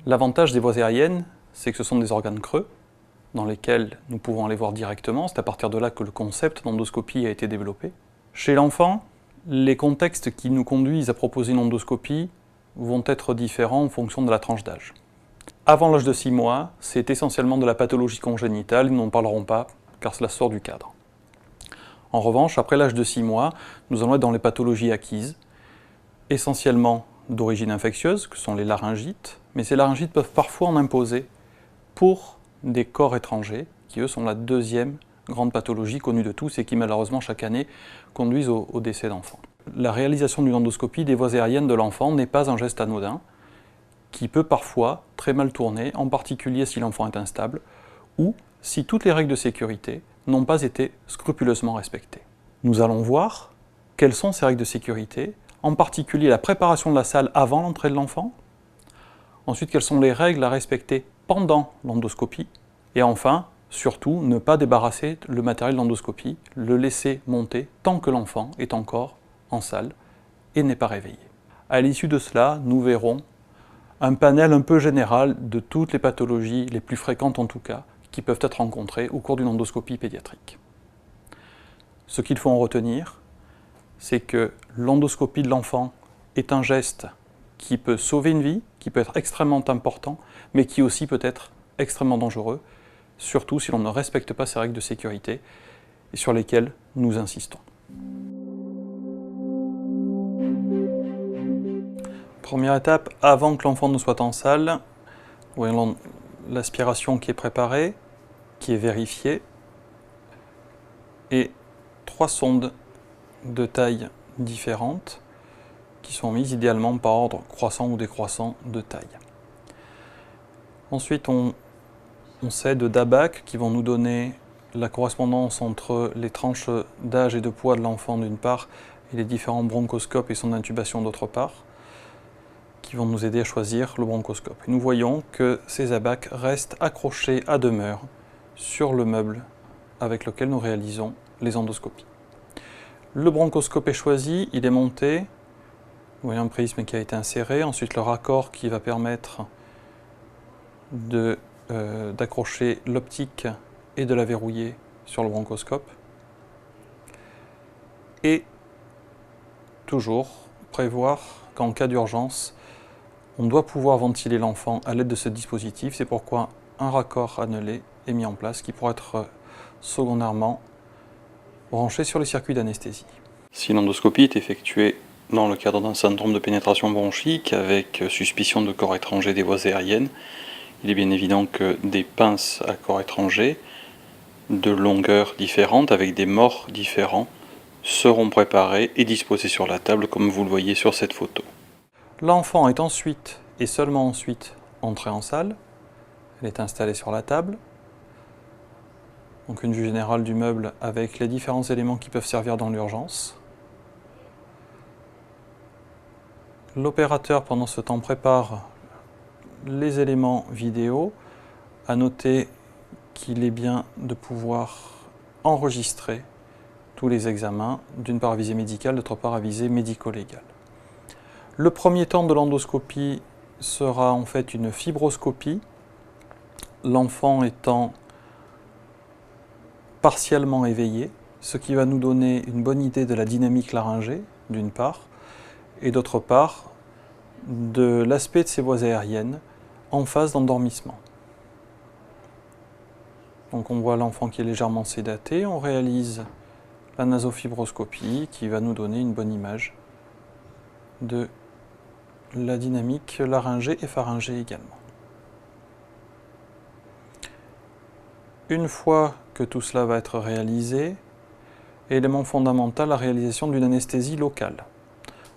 L'avantage des voies aériennes, c'est que ce sont des organes creux dans lesquels nous pouvons aller voir directement. C'est à partir de là que le concept d'endoscopie a été développé. Chez l'enfant, les contextes qui nous conduisent à proposer une endoscopie vont être différents en fonction de la tranche d'âge. Avant l'âge de 6 mois, c'est essentiellement de la pathologie congénitale, nous n'en parlerons pas car cela sort du cadre. En revanche, après l'âge de 6 mois, nous allons être dans les pathologies acquises, essentiellement d'origine infectieuse, que sont les laryngites, mais ces laryngites peuvent parfois en imposer pour des corps étrangers, qui eux sont la deuxième grande pathologie connue de tous et qui malheureusement chaque année conduisent au décès d'enfants. La réalisation d'une endoscopie des voies aériennes de l'enfant n'est pas un geste anodin, qui peut parfois très mal tourner, en particulier si l'enfant est instable, ou si toutes les règles de sécurité n'ont pas été scrupuleusement respectées. Nous allons voir quelles sont ces règles de sécurité, en particulier la préparation de la salle avant l'entrée de l'enfant, ensuite quelles sont les règles à respecter pendant l'endoscopie, et enfin, surtout, ne pas débarrasser le matériel d'endoscopie, le laisser monter tant que l'enfant est encore en salle et n'est pas réveillé. À l'issue de cela, nous verrons un panel un peu général de toutes les pathologies, les plus fréquentes en tout cas, qui peuvent être rencontrées au cours d'une endoscopie pédiatrique. Ce qu'il faut en retenir, c'est que l'endoscopie de l'enfant est un geste qui peut sauver une vie, qui peut être extrêmement important, mais qui aussi peut être extrêmement dangereux, surtout si l'on ne respecte pas ces règles de sécurité et sur lesquelles nous insistons. Première étape, avant que l'enfant ne soit en salle, voyons l'aspiration qui est préparée, qui est vérifiée, et 3 sondes de taille différentes qui sont mises idéalement par ordre croissant ou décroissant de taille. Ensuite, on sait de DABAC qui vont nous donner la correspondance entre les tranches d'âge et de poids de l'enfant d'une part et les différents bronchoscopes et son intubation d'autre part, qui vont nous aider à choisir le bronchoscope. Et nous voyons que ces ABAC restent accrochés à demeure sur le meuble avec lequel nous réalisons les endoscopies. Le bronchoscope est choisi, il est monté, vous voyez un prisme qui a été inséré, ensuite le raccord qui va permettre d'accrocher l'optique et de la verrouiller sur le bronchoscope. Et toujours prévoir qu'en cas d'urgence, on doit pouvoir ventiler l'enfant à l'aide de ce dispositif. C'est pourquoi un raccord annelé est mis en place qui pourra être secondairement branché sur les circuits d'anesthésie. Si l'endoscopie est effectuée dans le cadre d'un syndrome de pénétration bronchique avec suspicion de corps étranger des voies aériennes, il est bien évident que des pinces à corps étranger de longueurs différentes avec des mords différents seront préparées et disposées sur la table comme vous le voyez sur cette photo. L'enfant est ensuite et seulement ensuite entré en salle. Elle est installée sur la table. Donc une vue générale du meuble avec les différents éléments qui peuvent servir dans l'urgence. L'opérateur pendant ce temps prépare les éléments vidéo. À noter qu'il est bien de pouvoir enregistrer tous les examens, d'une part à visée médicale, d'autre part à visée médico-légale. Le premier temps de l'endoscopie sera en fait une fibroscopie, l'enfant étant partiellement éveillé, ce qui va nous donner une bonne idée de la dynamique laryngée, d'une part, et d'autre part, de l'aspect de ces voies aériennes en phase d'endormissement. Donc on voit l'enfant qui est légèrement sédaté, on réalise la nasofibroscopie qui va nous donner une bonne image de la dynamique laryngée et pharyngée également. Une fois que tout cela va être réalisé, élément fondamental, la réalisation d'une anesthésie locale.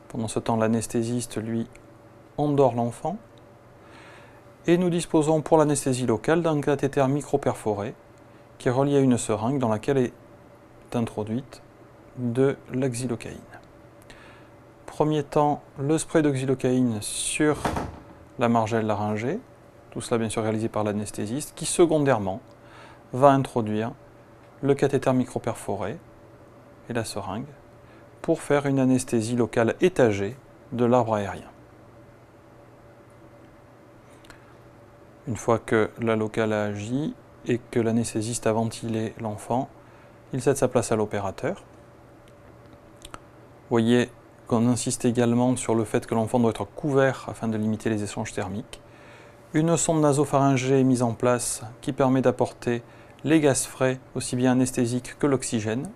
Pendant ce temps, l'anesthésiste, lui, endort l'enfant. Et nous disposons pour l'anesthésie locale d'un cathéter micro-perforé qui est relié à une seringue dans laquelle est introduite de la xylocaïne. Premier temps, le spray de xylocaïne sur la margelle laryngée, tout cela bien sûr réalisé par l'anesthésiste, qui secondairement va introduire le cathéter micro-perforé et la seringue pour faire une anesthésie locale étagée de l'arbre aérien. Une fois que la locale a agi et que l'anesthésiste a ventilé l'enfant, il cède sa place à l'opérateur. Vous voyez qu'on insiste également sur le fait que l'enfant doit être couvert afin de limiter les échanges thermiques. Une sonde nasopharyngée est mise en place qui permet d'apporter les gaz frais, aussi bien anesthésiques que l'oxygène,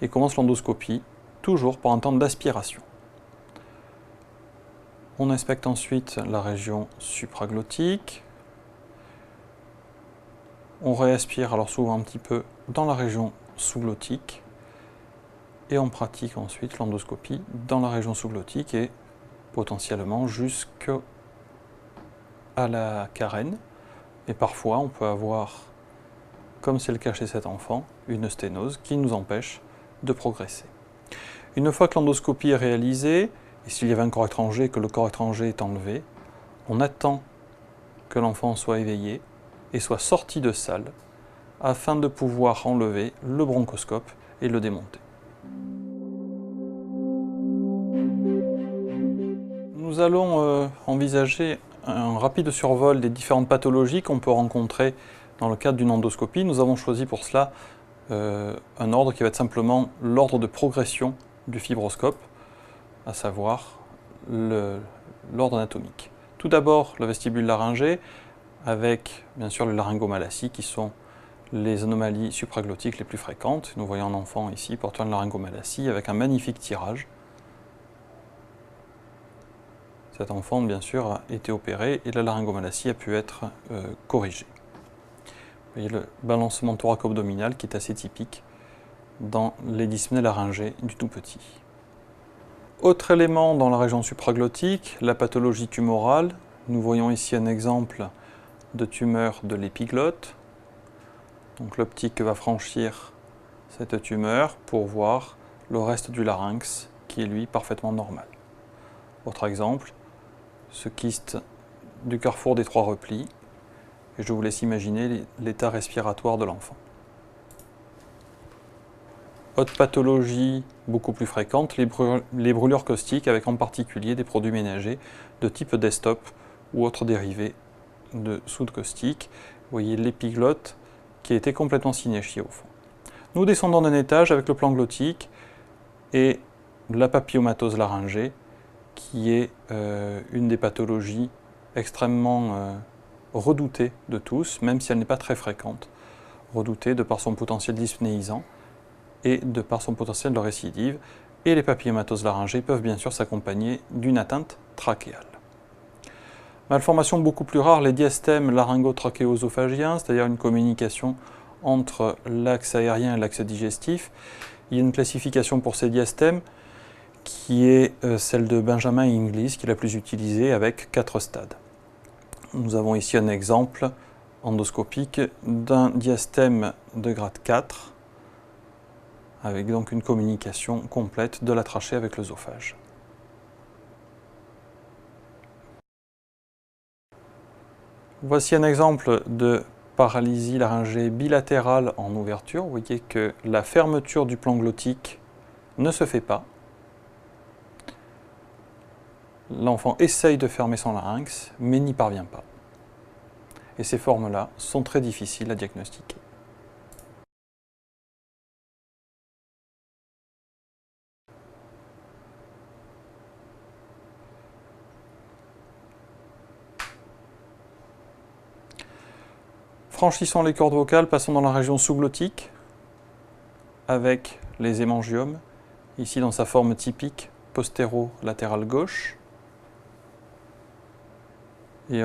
et commence l'endoscopie, toujours pour un temps d'aspiration. On inspecte ensuite la région supraglottique. On réaspire alors souvent un petit peu dans la région sous-glottique et on pratique ensuite l'endoscopie dans la région sous-glottique et potentiellement jusqu'à la carène. Et parfois on peut avoir, comme c'est le cas chez cet enfant, une sténose qui nous empêche de progresser. Une fois que l'endoscopie est réalisée, et s'il y avait un corps étranger, que le corps étranger est enlevé, on attend que l'enfant soit éveillé et soit sorti de salle afin de pouvoir enlever le bronchoscope et le démonter. Nous allons envisager un rapide survol des différentes pathologies qu'on peut rencontrer dans le cadre d'une endoscopie. Nous avons choisi pour cela un ordre qui va être simplement l'ordre de progression du fibroscope, à savoir l'ordre anatomique. Tout d'abord, le vestibule laryngé, avec bien sûr les laryngomalacies qui sont les anomalies supraglottiques les plus fréquentes. Nous voyons un enfant ici portant une laryngomalacie avec un magnifique tirage. Cet enfant, bien sûr, a été opéré et la laryngomalacie a pu être corrigée. Vous voyez le balancement thoraco-abdominal qui est assez typique dans les dyspnées laryngées du tout petit. Autre élément dans la région supraglottique, la pathologie tumorale. Nous voyons ici un exemple de tumeur de l'épiglotte. Donc l'optique va franchir cette tumeur pour voir le reste du larynx qui est lui parfaitement normal. Autre exemple, ce kyste du carrefour des trois replis. Et je vous laisse imaginer l'état respiratoire de l'enfant. Autre pathologie beaucoup plus fréquente, les brûlures caustiques avec en particulier des produits ménagers de type Destop ou autres dérivés de soude caustique. Vous voyez l'épiglotte qui a été complètement synéchiée au fond. Nous descendons d'un étage avec le plan glottique et la papillomatose laryngée qui est une des pathologies extrêmement redoutée de tous, même si elle n'est pas très fréquente, redoutée de par son potentiel dyspnéisant et de par son potentiel de récidive. Et les papillomatoses laryngées peuvent bien sûr s'accompagner d'une atteinte trachéale. Malformation beaucoup plus rare, les diastèmes laryngo-trachéo-œsophagiens, c'est-à-dire une communication entre l'axe aérien et l'axe digestif. Il y a une classification pour ces diastèmes qui est celle de Benjamin et Inglis, qui est la plus utilisée avec 4 stades. Nous avons ici un exemple endoscopique d'un diastème de grade 4, avec donc une communication complète de la trachée avec l'œsophage. Voici un exemple de paralysie laryngée bilatérale en ouverture. Vous voyez que la fermeture du plan glottique ne se fait pas. L'enfant essaye de fermer son larynx, mais n'y parvient pas. Et ces formes-là sont très difficiles à diagnostiquer. Franchissons les cordes vocales, passons dans la région sous-glottique avec les hémangiomes, ici dans sa forme typique postéro-latérale gauche. Et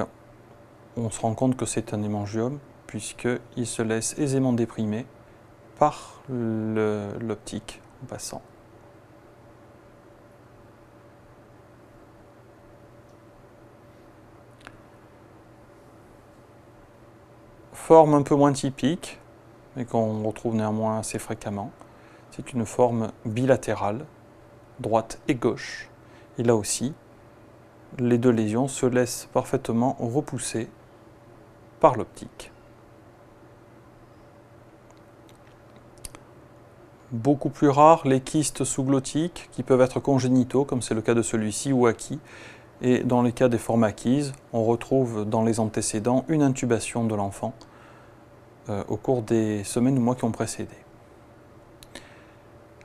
on se rend compte que c'est un hémangiome puisqu'il se laisse aisément déprimer par l'optique en passant. Forme un peu moins typique, mais qu'on retrouve néanmoins assez fréquemment. C'est une forme bilatérale, droite et gauche. Et là aussi, les deux lésions se laissent parfaitement repousser par l'optique. Beaucoup plus rares, les kystes sous-glottiques qui peuvent être congénitaux, comme c'est le cas de celui-ci, ou acquis, Et dans les cas des formes acquises, on retrouve dans les antécédents une intubation de l'enfant au cours des semaines ou mois qui ont précédé.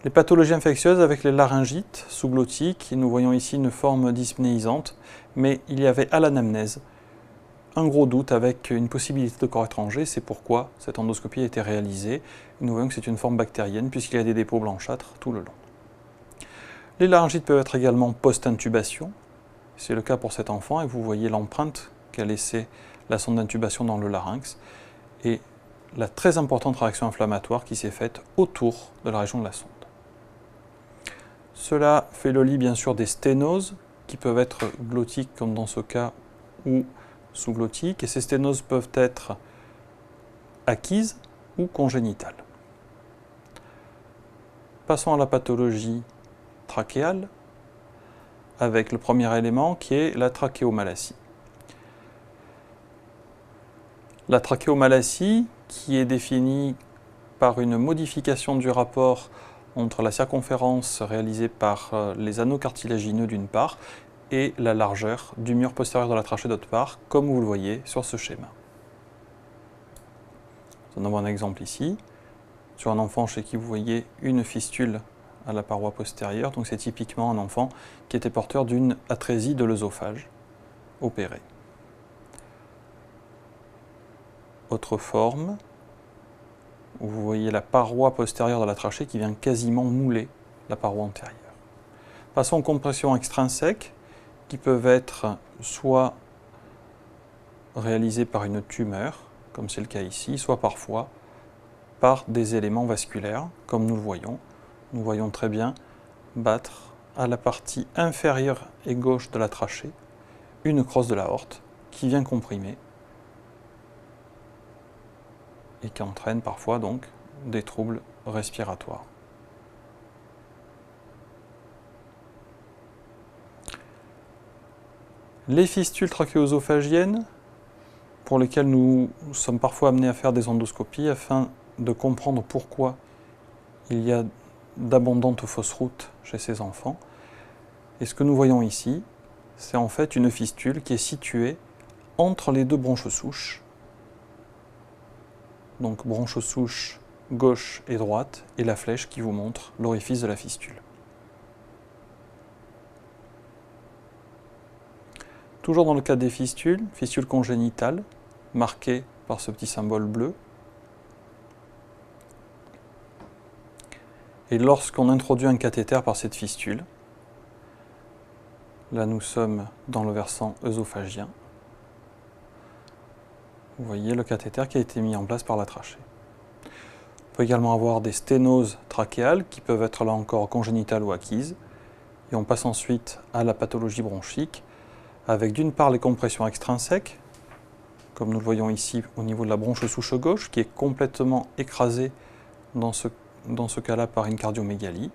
Les pathologies infectieuses avec les laryngites sous-glottiques, nous voyons ici une forme dyspnéisante, mais il y avait à l'anamnèse un gros doute avec une possibilité de corps étranger, c'est pourquoi cette endoscopie a été réalisée. Nous voyons que c'est une forme bactérienne puisqu'il y a des dépôts blanchâtres tout le long. Les laryngites peuvent être également post-intubation, c'est le cas pour cet enfant et vous voyez l'empreinte qu'a laissée la sonde d'intubation dans le larynx et la très importante réaction inflammatoire qui s'est faite autour de la région de la sonde. Cela fait le lit bien sûr des sténoses qui peuvent être glottiques comme dans ce cas ou sous-glottiques et ces sténoses peuvent être acquises ou congénitales. Passons à la pathologie trachéale avec le premier élément qui est la trachéomalacie. La trachéomalacie qui est définie par une modification du rapport entre la circonférence réalisée par les anneaux cartilagineux d'une part et la largeur du mur postérieur de la trachée d'autre part, comme vous le voyez sur ce schéma. Nous en avons un exemple ici, sur un enfant chez qui vous voyez une fistule à la paroi postérieure, donc c'est typiquement un enfant qui était porteur d'une atrésie de l'œsophage opérée. Autre forme, où vous voyez la paroi postérieure de la trachée qui vient quasiment mouler la paroi antérieure. Passons aux compressions extrinsèques qui peuvent être soit réalisées par une tumeur, comme c'est le cas ici, soit parfois par des éléments vasculaires, comme nous le voyons. Nous voyons très bien battre à la partie inférieure et gauche de la trachée une crosse de l'aorte qui vient comprimer et qui entraîne parfois donc des troubles respiratoires. Les fistules trachéoesophagiennes, pour lesquelles nous sommes parfois amenés à faire des endoscopies afin de comprendre pourquoi il y a d'abondantes fausses routes chez ces enfants. Et ce que nous voyons ici, c'est en fait une fistule qui est située entre les deux bronches souches. Donc bronche souche gauche et droite, et la flèche qui vous montre l'orifice de la fistule. Toujours dans le cas des fistules, fistule congénitale, marquée par ce petit symbole bleu. Et lorsqu'on introduit un cathéter par cette fistule, là nous sommes dans le versant œsophagien, vous voyez le cathéter qui a été mis en place par la trachée. On peut également avoir des sténoses trachéales qui peuvent être là encore congénitales ou acquises. Et on passe ensuite à la pathologie bronchique avec d'une part les compressions extrinsèques, comme nous le voyons ici au niveau de la bronche souche gauche qui est complètement écrasée dans ce cas-là par une cardiomégalie,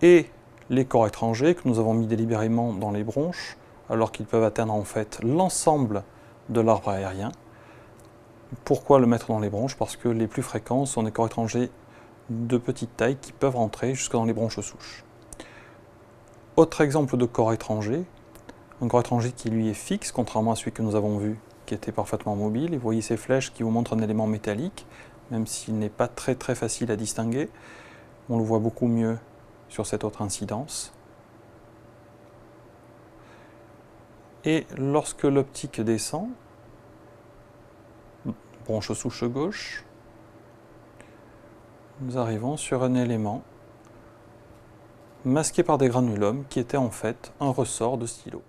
et les corps étrangers que nous avons mis délibérément dans les bronches alors qu'ils peuvent atteindre en fait l'ensemble de l'arbre aérien. Pourquoi le mettre dans les bronches? Parce que les plus fréquents sont des corps étrangers de petite taille qui peuvent rentrer jusque dans les bronches souches. Autre exemple de corps étranger, un corps étranger qui lui est fixe, contrairement à celui que nous avons vu qui était parfaitement mobile. Et vous voyez ces flèches qui vous montrent un élément métallique, même s'il n'est pas très facile à distinguer. On le voit beaucoup mieux sur cette autre incidence. Et lorsque l'optique descend, bronche souche gauche, nous arrivons sur un élément masqué par des granulums qui était en fait un ressort de stylo.